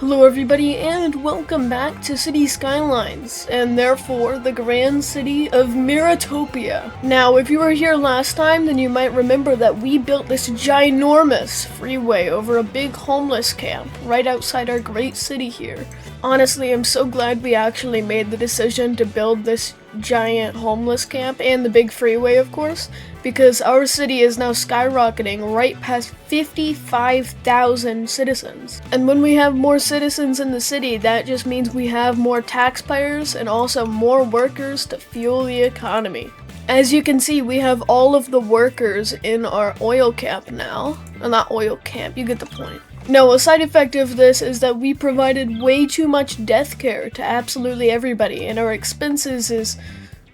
Hello everybody and welcome back to City Skylines, and therefore the grand city of Myritopia. Now, if you were here last time, then you might remember that we built this ginormous freeway over a big homeless camp right outside our great city here. Honestly, I'm so glad we actually made the decision to build this giant homeless camp and the big freeway, of course, because our city is now skyrocketing right past 55,000 citizens. And when we have more citizens in the city, that just means we have more taxpayers and also more workers to fuel the economy. As you can see, we have all of the workers in our oil camp now. Well, not oil camp, you get the point. Now, a side effect of this is that we provided way too much death care to absolutely everybody, and our expenses is,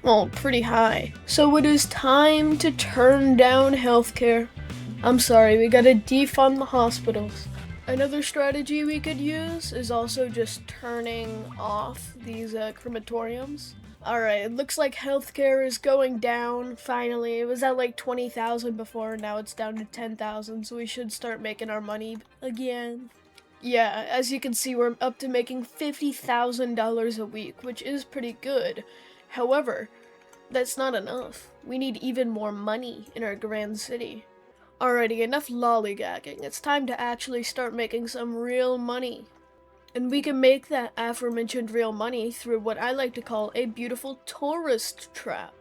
well, pretty high. So it is time to turn down healthcare. I'm sorry, we gotta defund the hospitals. Another strategy we could use is also just turning off these crematoriums. Alright, it looks like healthcare is going down, finally. It was at like 20,000 before, now it's down to 10,000, so we should start making our money again. Yeah, as you can see, we're up to making $50,000 a week, which is pretty good. However, that's not enough. We need even more money in our grand city. Alrighty, enough lollygagging. It's time to actually start making some real money. And we can make that aforementioned real money through what I like to call a beautiful tourist trap.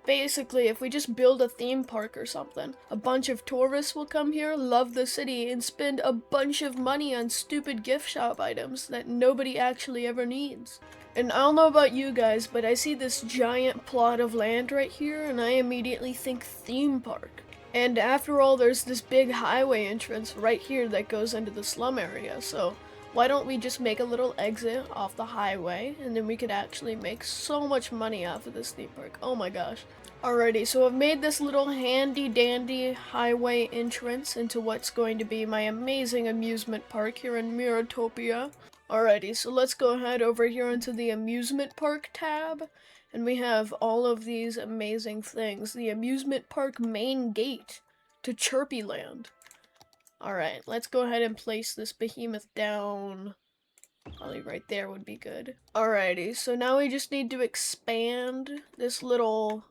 Basically, if we just build a theme park or something, a bunch of tourists will come here, love the city, and spend a bunch of money on stupid gift shop items that nobody actually ever needs. And I don't know about you guys, but I see this giant plot of land right here, and I immediately think theme park. And after all, there's this big highway entrance right here that goes into the slum area, so why don't we just make a little exit off the highway, and then we could actually make so much money off of this theme park. Oh my gosh. Alrighty, so I've made this little handy dandy highway entrance into what's going to be my amazing amusement park here in Myritopia. Alrighty, so let's go ahead over here into the amusement park tab, and we have all of these amazing things. The amusement park main gate to Chirpy Land. Alright, let's go ahead and place this behemoth down. Probably right there would be good. Alrighty, so now we just need to expand this little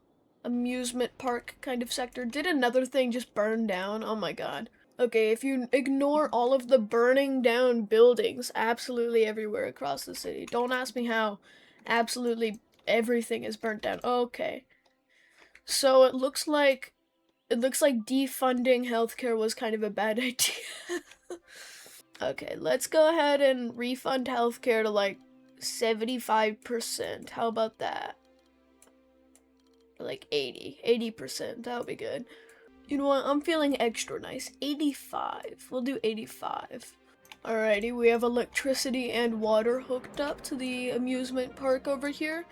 amusement park kind of sector. Did another thing just burn down? Oh my god. Okay, if you ignore all of the burning down buildings absolutely everywhere across the city, don't ask me how absolutely everything is burnt down. Okay. So it looks like defunding healthcare was kind of a bad idea. Okay, let's go ahead and refund healthcare to like 75%. How about that? Like 80%. That'll be good. You know what? I'm feeling extra nice. 85. We'll do 85. Alrighty, we have electricity and water hooked up to the amusement park over here.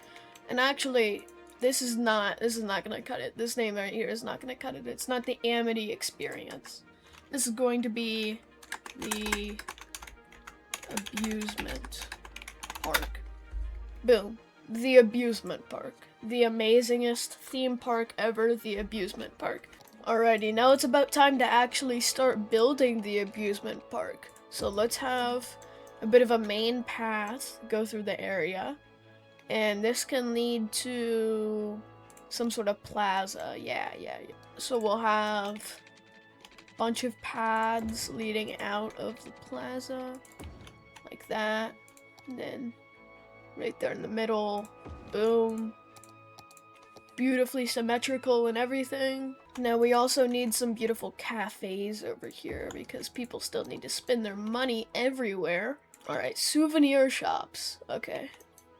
And actually, this is not gonna cut it. This name right here is not gonna cut it. It's not the Amity experience. This is going to be the abusement park. Boom. The abusement park. The amazingest theme park ever, the abusement park. Alrighty, now it's about time to actually start building the abusement park. So let's have a bit of a main path go through the area. And this can lead to some sort of plaza. Yeah. So we'll have a bunch of paths leading out of the plaza. Like that. And then right there in the middle. Boom. Beautifully symmetrical and everything. Now we also need some beautiful cafes over here because people still need to spend their money everywhere. Alright, souvenir shops. Okay.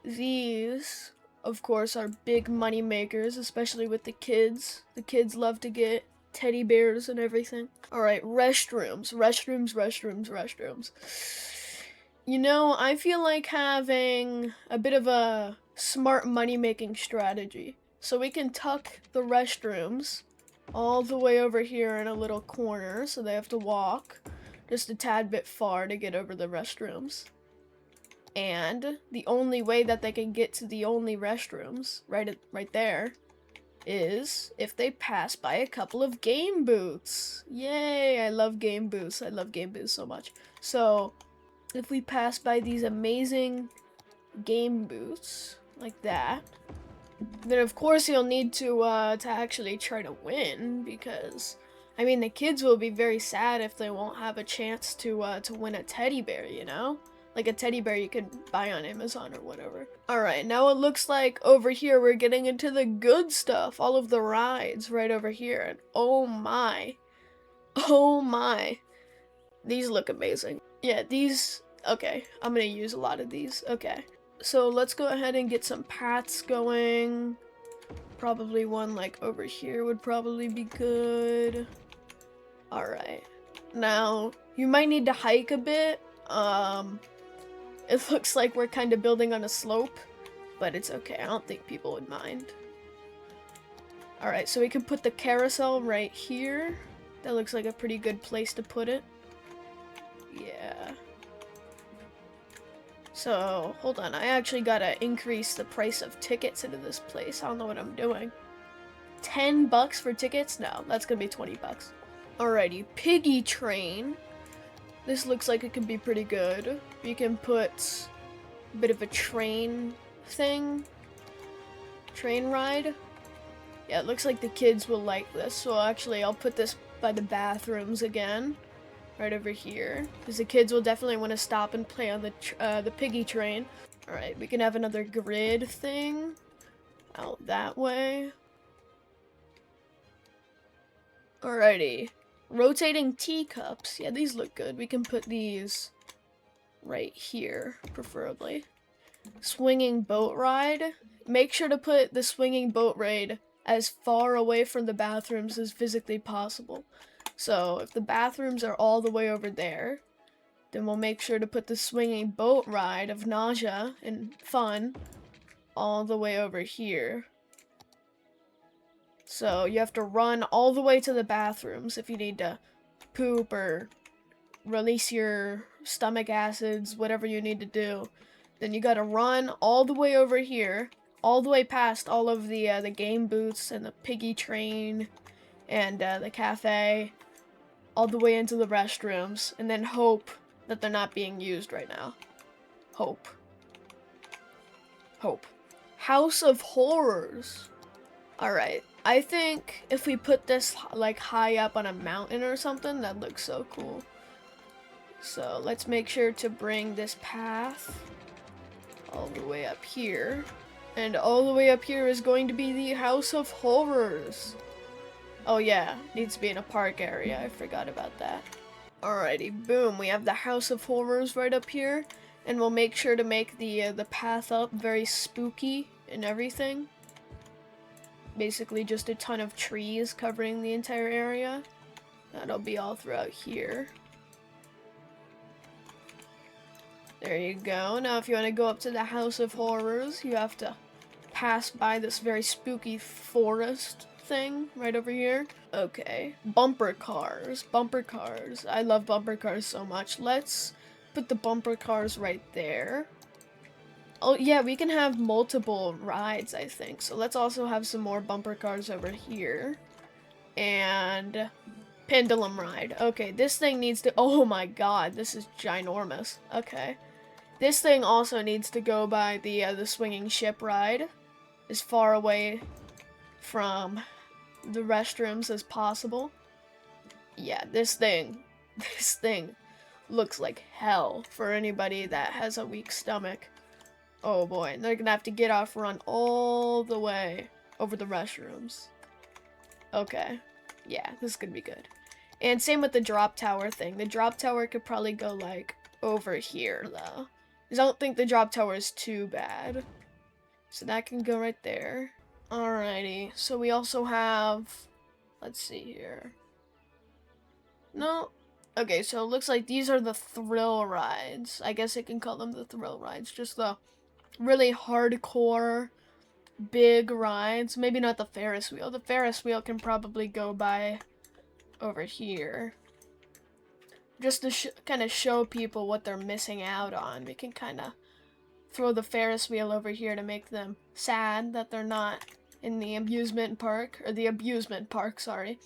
These, of course, are big money makers, especially with the kids. The kids love to get teddy bears and everything. Alright, restrooms. You know, I feel like having a bit of a smart money-making strategy. So we can tuck the restrooms all the way over here in a little corner, so they have to walk just a tad bit far to get over the restrooms. And the only way that they can get to the only restrooms, right there, is if they pass by a couple of game booths. Yay, I love game booths. I love game booths so much. So if we pass by these amazing game booths like that, then of course you'll need to actually try to win, because I mean the kids will be very sad if they won't have a chance to win a teddy bear, you know? Like a teddy bear you could buy on Amazon or whatever. Alright, now it looks like over here we're getting into the good stuff. All of the rides right over here. And oh my. Oh my. These look amazing. Yeah, these... Okay, I'm gonna use a lot of these. Okay. So let's go ahead and get some paths going. Probably one like over here would probably be good. Alright. Now, you might need to hike a bit. It looks like we're kind of building on a slope, but it's okay. I don't think people would mind. Alright, so we can put the carousel right here. That looks like a pretty good place to put it. Yeah. So, hold on. I actually gotta increase the price of tickets into this place. I don't know what I'm doing. 10 bucks for tickets? No, that's gonna be 20 bucks. Alrighty, piggy train. This looks like it could be pretty good. You can put a bit of a train thing. Train ride. Yeah, it looks like the kids will like this. So actually, I'll put this by the bathrooms again. Right over here. Because the kids will definitely want to stop and play on the piggy train. Alright, we can have another grid thing. Out that way. Alrighty. Rotating teacups. Yeah, these look good. We can put these right here, preferably. Swinging boat ride. Make sure to put the swinging boat ride as far away from the bathrooms as physically possible. So, if the bathrooms are all the way over there, then we'll make sure to put the swinging boat ride of nausea and fun all the way over here. So you have to run all the way to the bathrooms if you need to poop or release your stomach acids, whatever you need to do. Then you gotta run all the way over here, all the way past all of the game booths and the piggy train and the cafe, all the way into the restrooms, and then hope that they're not being used right now. Hope. Hope. House of Horrors. Alright, I think if we put this like high up on a mountain or something, that looks so cool. So let's make sure to bring this path all the way up here. And all the way up here is going to be the House of Horrors. Oh yeah, needs to be in a park area, I forgot about that. Alrighty, boom, we have the House of Horrors right up here. And we'll make sure to make the path up very spooky and everything. Basically just a ton of trees covering the entire area. That'll be all throughout here. There you go. Now if you want to go up to the House of Horrors, you have to pass by this very spooky forest thing right over here. Okay. Bumper cars. Bumper cars. I love bumper cars so much. Let's put the bumper cars right there. Oh yeah, we can have multiple rides, I think. So let's also have some more bumper cars over here. And pendulum ride. Okay, this thing needs to... Oh my god, this is ginormous. Okay. This thing also needs to go by the swinging ship ride. As far away from the restrooms as possible. Yeah, this thing looks like hell for anybody that has a weak stomach. Oh boy, they're gonna have to get off, run all the way over the restrooms. Okay, yeah, this is gonna be good. And same with the drop tower thing. The drop tower could probably go like over here though. Because I don't think the drop tower is too bad. So that can go right there. Alrighty, so we also have, let's see here. No, okay, so it looks like these are the thrill rides. I guess I can call them the thrill rides, just the really hardcore, big rides. Maybe not the Ferris wheel. The Ferris wheel can probably go by over here. Just to kind of show people what they're missing out on. We can kind of throw the Ferris wheel over here to make them sad that they're not in the amusement park. Or the abusement park, sorry.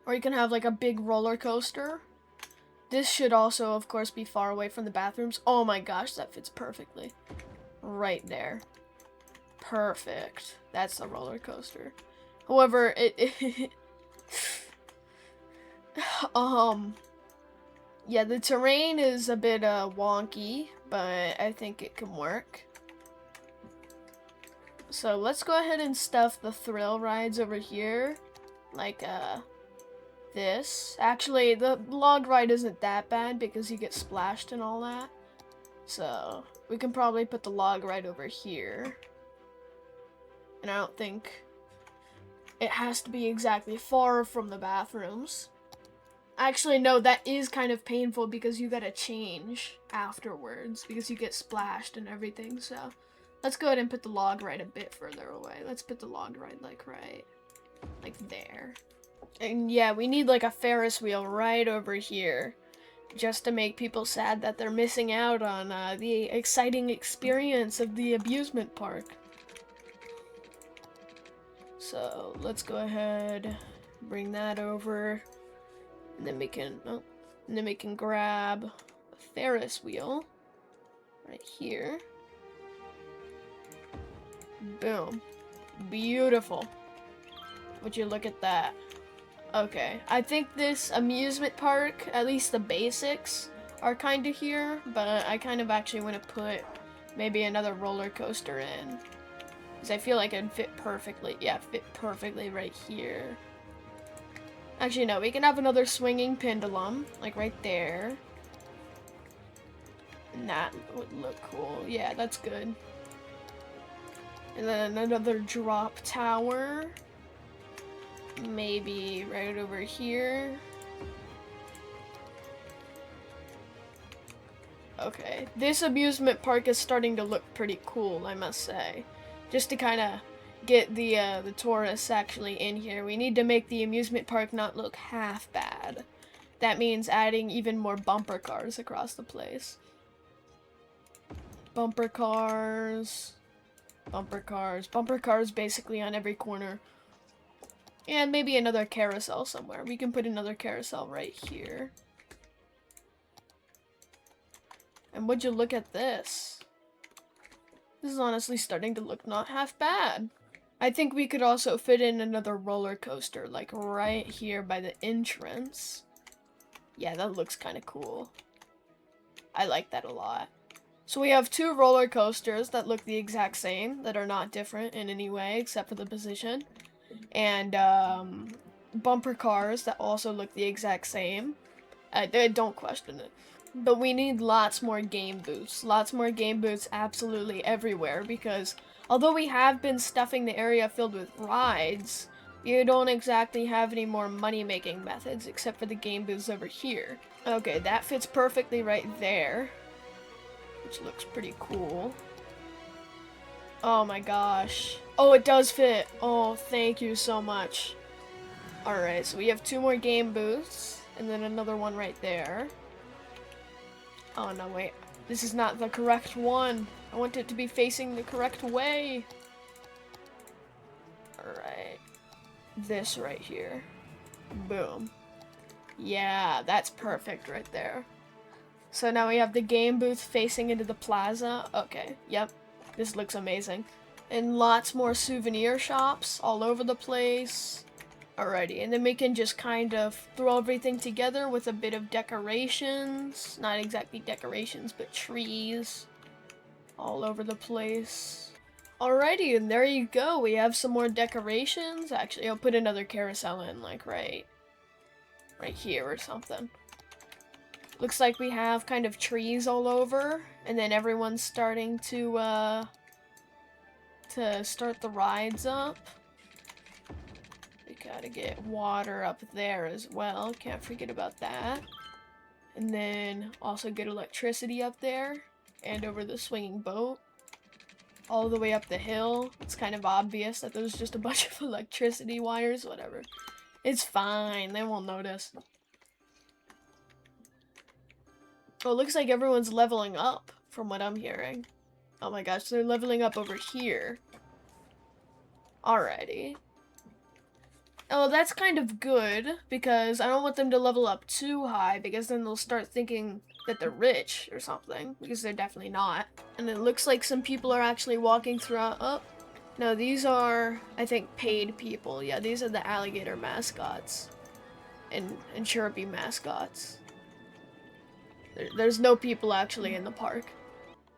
Or you can have like a big roller coaster. This should also, of course, be far away from the bathrooms. Oh my gosh, that fits perfectly. Right there. Perfect. That's the roller coaster. However, yeah, the terrain is a bit wonky, but I think it can work. So let's go ahead and stuff the thrill rides over here, like this. Actually, the log ride isn't that bad because you get splashed and all that. So we can probably put the log ride over here. And I don't think it has to be exactly far from the bathrooms. Actually, no, that is kind of painful because you gotta change afterwards because you get splashed and everything, so let's go ahead and put the log ride a bit further away. Let's put the log ride like like there. And yeah, we need like a Ferris wheel right over here just to make people sad that they're missing out on the exciting experience of the amusement park. So let's go ahead, bring that over. And then we can grab a Ferris wheel right here. Boom. Beautiful. Would you look at that? Okay, I think this amusement park, at least the basics, are kind of here, but I kind of actually want to put maybe another roller coaster in. Because I feel like it'd fit perfectly. Yeah, fit perfectly right here. Actually, no, we can have another swinging pendulum, like right there. And that would look cool. Yeah, that's good. And then another drop tower. Maybe right over here. Okay, this amusement park is starting to look pretty cool, I must say. Just to kind of get the tourists actually in here, we need to make the amusement park not look half bad. That means adding even more bumper cars across the place. Bumper cars, bumper cars, bumper cars basically on every corner. And maybe another carousel somewhere. We can put another carousel right here. And would you look at this? This is honestly starting to look not half bad. I think we could also fit in another roller coaster, like right here by the entrance. Yeah, that looks kind of cool. I like that a lot. So we have two roller coasters that look the exact same, that are not different in any way except for the position. And bumper cars that also look the exact same. Don't question it. But we need lots more game booths. Lots more game booths absolutely everywhere, because although we have been stuffing the area filled with rides, you don't exactly have any more money-making methods except for the game booths over here. Okay, that fits perfectly right there, which looks pretty cool. Oh my gosh. Oh, it does fit. Oh, thank you so much. Alright, so we have two more game booths, and then another one right there. Oh no, wait. This is not the correct one. I want it to be facing the correct way. Alright. This right here. Boom. Yeah, that's perfect right there. So now we have the game booth facing into the plaza. Okay, yep. This looks amazing. And lots more souvenir shops all over the place. Alrighty, and then we can just kind of throw everything together with a bit of decorations. Not exactly decorations, but trees all over the place. Alrighty, and there you go. We have some more decorations. Actually, I'll put another carousel in, like right here or something. Looks like we have kind of trees all over, and then everyone's starting to start the rides up. We gotta get water up there as well. Can't forget about that. And then also get electricity up there and over the swinging boat. All the way up the hill. It's kind of obvious that there's just a bunch of electricity wires, whatever. It's fine, they won't notice. Oh, it looks like everyone's leveling up from what I'm hearing. Oh my gosh, they're leveling up over here. Alrighty. Oh, that's kind of good, because I don't want them to level up too high, because then they'll start thinking that they're rich or something, because they're definitely not. And it looks like some people are actually walking throughout. Oh, no, these are, I think, paid people. Yeah, these are the alligator mascots and chirpy mascots. There's no people actually in the park.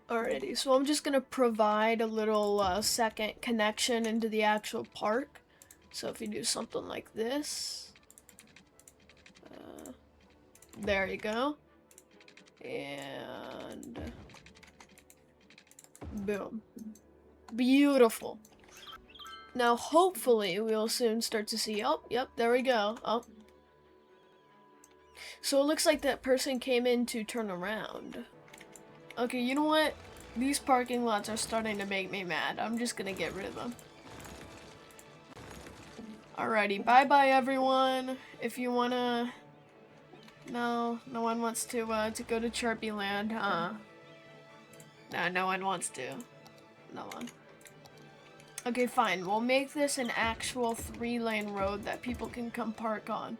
Alrighty, so I'm just gonna provide a little second connection into the actual park. So if you do something like this, there you go, and boom, beautiful. Now hopefully we'll soon start to see, oh, yep, there we go, oh. So it looks like that person came in to turn around. Okay, you know what? These parking lots are starting to make me mad. I'm just gonna get rid of them. Alrighty, bye-bye everyone. If you wanna... No, no one wants to go to Chirpy Land, huh? No, no one wants to. No one. Okay, fine. We'll make this an actual 3-lane road that people can come park on.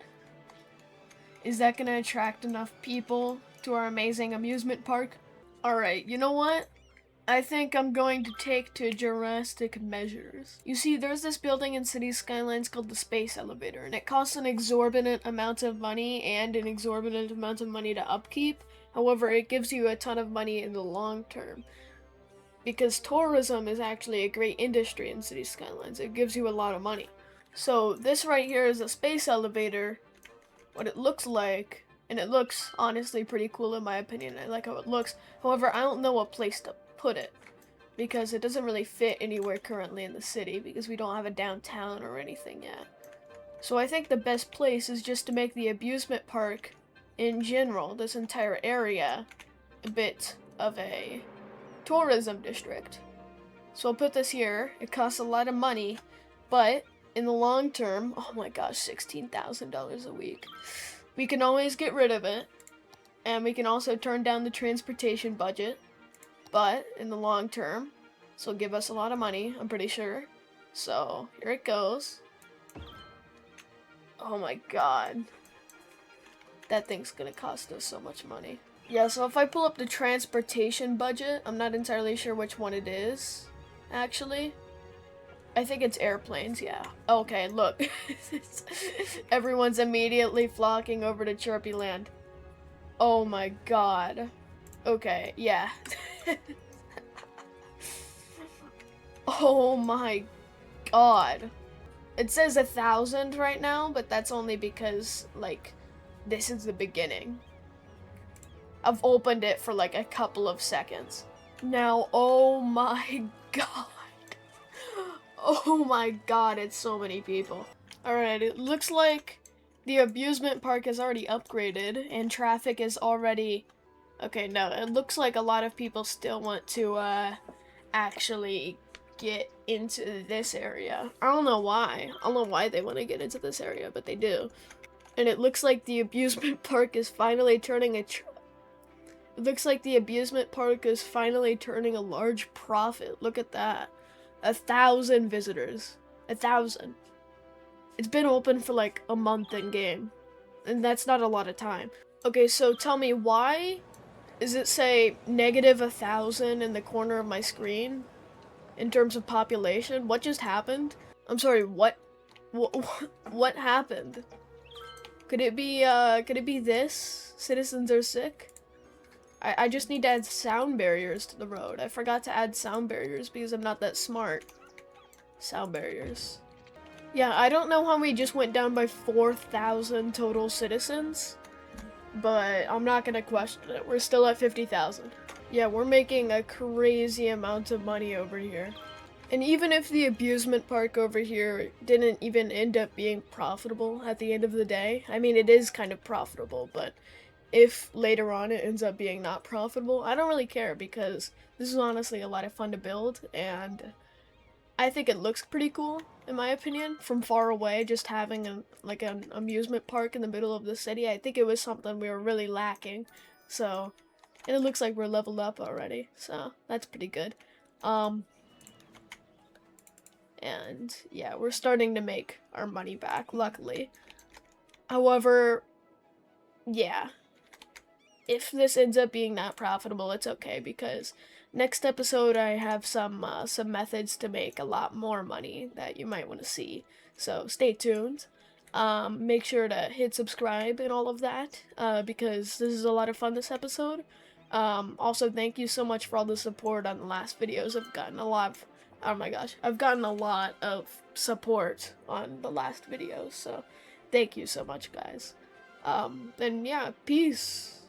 Is that gonna attract enough people to our amazing amusement park? Alright, you know what? I think I'm going to take to drastic measures. You see, there's this building in City Skylines called the Space Elevator, and it costs an exorbitant amount of money and an exorbitant amount of money to upkeep. However, it gives you a ton of money in the long term. Because tourism is actually a great industry in City Skylines. It gives you a lot of money. So this right here is a space elevator. What it looks like, and it looks honestly pretty cool in my opinion. I like how it looks. However, I don't know what place to put it, because it doesn't really fit anywhere currently in the city, because we don't have a downtown or anything yet. So I think the best place is just to make the amusement park in general, this entire area, a bit of a tourism district. So I'll put this here. It costs a lot of money, but in the long term, oh my gosh, $16,000 a week. We can always get rid of it, and we can also turn down the transportation budget. But in the long term, this will give us a lot of money, I'm pretty sure. So here it goes. Oh my god. That thing's gonna cost us so much money. Yeah, so if I pull up the transportation budget, I'm not entirely sure which one it is, actually. I think it's airplanes, yeah. Okay, look. Everyone's immediately flocking over to Chirpy Land. Oh my god. Okay, yeah. Oh my god. It says 1,000 right now, but that's only because, like, this is the beginning. I've opened it for like a couple of seconds. Now, oh my god. Oh my god, it's so many people. Alright, it looks like the amusement park is already upgraded and traffic is already... Okay, no, it looks like a lot of people still want to actually get into this area. I don't know why. I don't know why they want to get into this area, but they do. And it looks like the amusement park is finally turning a large profit. Look at that. 1,000 visitors. 1,000. It's been open for like a month in game, and that's not a lot of time. Okay, so tell me, why does it say negative 1,000 in the corner of my screen in terms of population? What just happened? I'm sorry, what happened? Could it be this? Citizens are sick? I just need to add sound barriers to the road. I forgot to add sound barriers because I'm not that smart. Sound barriers. Yeah, I don't know how we just went down by 4,000 total citizens, but I'm not gonna question it. We're still at 50,000. Yeah, we're making a crazy amount of money over here. And even if the amusement park over here didn't even end up being profitable at the end of the day, I mean, it is kind of profitable, but if later on it ends up being not profitable, I don't really care, because this is honestly a lot of fun to build, and I think it looks pretty cool, in my opinion, from far away. Just having an amusement park in the middle of the city, I think it was something we were really lacking. So, and it looks like we're leveled up already, so that's pretty good. And yeah, we're starting to make our money back, luckily. However, yeah, if this ends up being not profitable, it's okay, because next episode I have some methods to make a lot more money that you might want to see. So stay tuned. Make sure to hit subscribe and all of that, because this is a lot of fun this episode. Also, thank you so much for all the support on the last videos. I've gotten a lot of, oh my gosh, I've gotten a lot of support on the last videos, so thank you so much, guys. And yeah, peace.